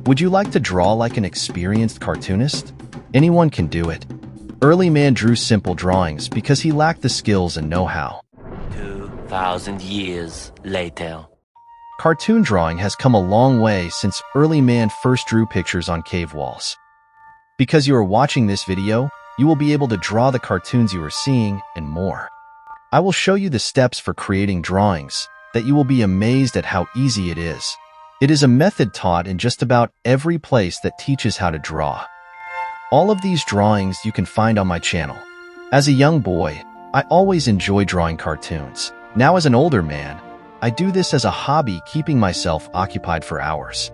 Would you like to draw like an experienced cartoonist? Anyone can do it. Early man drew simple drawings because he lacked the skills and know-how. 2,000 years later. Cartoon drawing has come a long way since early man first drew pictures on cave walls. Because you are watching this video, you will be able to draw the cartoons you are seeing and more. I will show you the steps for creating drawings that you will be amazed at how easy it is. It is a method taught in just about every place that teaches how to draw. All of these drawings you can find on my channel. As a young boy, I always enjoyed drawing cartoons. Now as an older man, I do this as a hobby, keeping myself occupied for hours.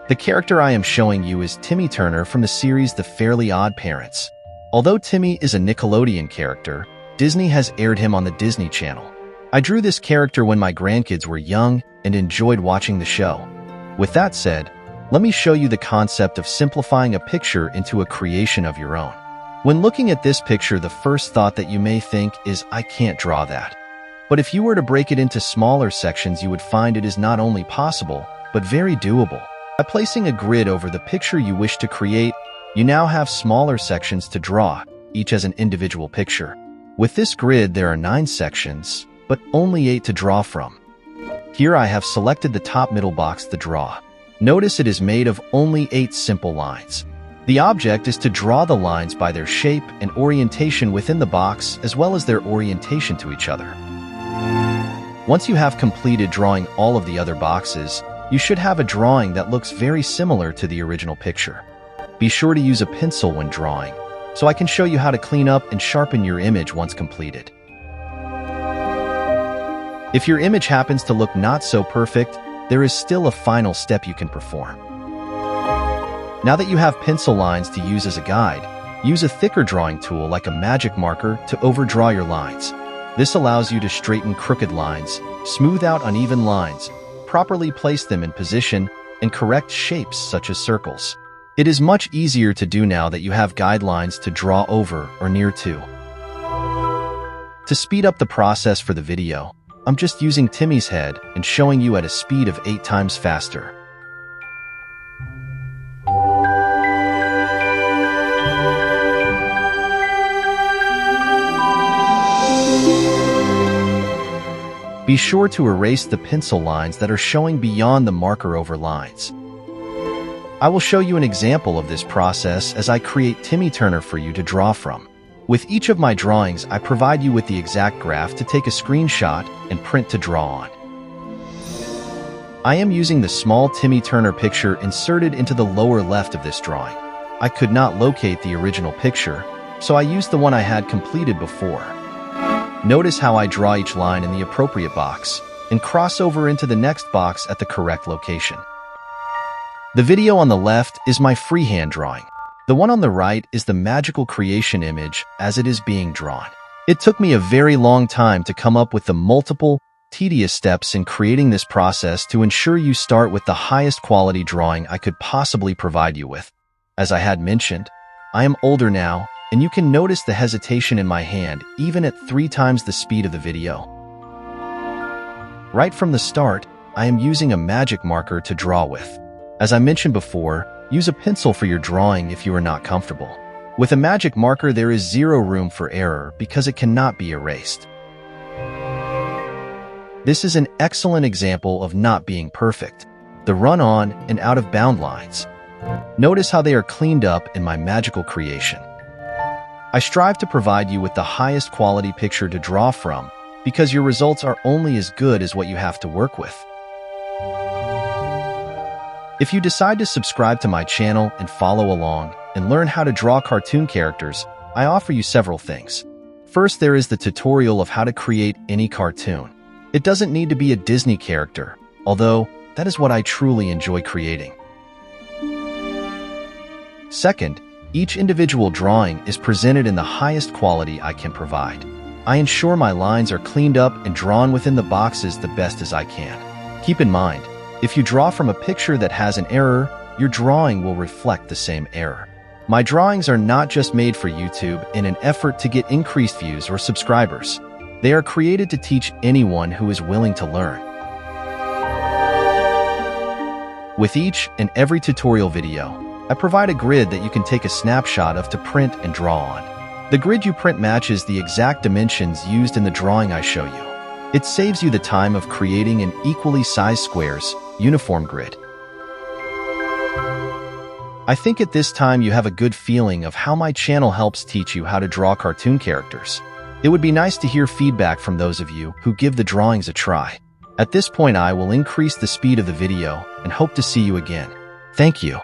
The character I am showing you is Timmy Turner from the series The Fairly Odd Parents. Although Timmy is a Nickelodeon character, Disney has aired him on the Disney Channel. I drew this character when my grandkids were young and enjoyed watching the show. With that said, let me show you the concept of simplifying a picture into a creation of your own. When looking at this picture, the first thought that you may think is, I can't draw that. But if you were to break it into smaller sections, you would find it is not only possible, but very doable. By placing a grid over the picture you wish to create, you now have smaller sections to draw, each as an individual picture. With this grid, there are 9 sections, but only 8 to draw from. Here I have selected the top middle box to draw. Notice it is made of only 8 simple lines. The object is to draw the lines by their shape and orientation within the box, as well as their orientation to each other. Once you have completed drawing all of the other boxes, you should have a drawing that looks very similar to the original picture. Be sure to use a pencil when drawing, so I can show you how to clean up and sharpen your image once completed. If your image happens to look not so perfect, there is still a final step you can perform. Now that you have pencil lines to use as a guide, use a thicker drawing tool like a magic marker to overdraw your lines. This allows you to straighten crooked lines, smooth out uneven lines, properly place them in position, and correct shapes such as circles. It is much easier to do now that you have guidelines to draw over or near to. To speed up the process for the video, I'm just using Timmy's head and showing you at a speed of 8 times faster. Be sure to erase the pencil lines that are showing beyond the marker over lines. I will show you an example of this process as I create Timmy Turner for you to draw from. With each of my drawings, I provide you with the exact graph to take a screenshot and print to draw on. I am using the small Timmy Turner picture inserted into the lower left of this drawing. I could not locate the original picture, so I used the one I had completed before. Notice how I draw each line in the appropriate box and cross over into the next box at the correct location. The video on the left is my freehand drawing. The one on the right is the magical creation image as it is being drawn. It took me a very long time to come up with the multiple, tedious steps in creating this process to ensure you start with the highest quality drawing I could possibly provide you with. As I had mentioned, I am older now, and you can notice the hesitation in my hand even at 3 times the speed of the video. Right from the start, I am using a magic marker to draw with. As I mentioned before, use a pencil for your drawing if you are not comfortable. With a magic marker, there is 0 room for error because it cannot be erased. This is an excellent example of not being perfect. The run-on and out-of-bound lines. Notice how they are cleaned up in my magical creation. I strive to provide you with the highest quality picture to draw from because your results are only as good as what you have to work with. If you decide to subscribe to my channel and follow along and learn how to draw cartoon characters, I offer you several things. First, there is the tutorial of how to create any cartoon. It doesn't need to be a Disney character, although that is what I truly enjoy creating. Second, each individual drawing is presented in the highest quality I can provide. I ensure my lines are cleaned up and drawn within the boxes the best as I can. Keep in mind, if you draw from a picture that has an error, your drawing will reflect the same error. My drawings are not just made for YouTube in an effort to get increased views or subscribers. They are created to teach anyone who is willing to learn. With each and every tutorial video, I provide a grid that you can take a snapshot of to print and draw on. The grid you print matches the exact dimensions used in the drawing I show you. It saves you the time of creating an equally sized squares, uniform grid. I think at this time you have a good feeling of how my channel helps teach you how to draw cartoon characters. It would be nice to hear feedback from those of you who give the drawings a try. At this point, I will increase the speed of the video and hope to see you again. Thank you.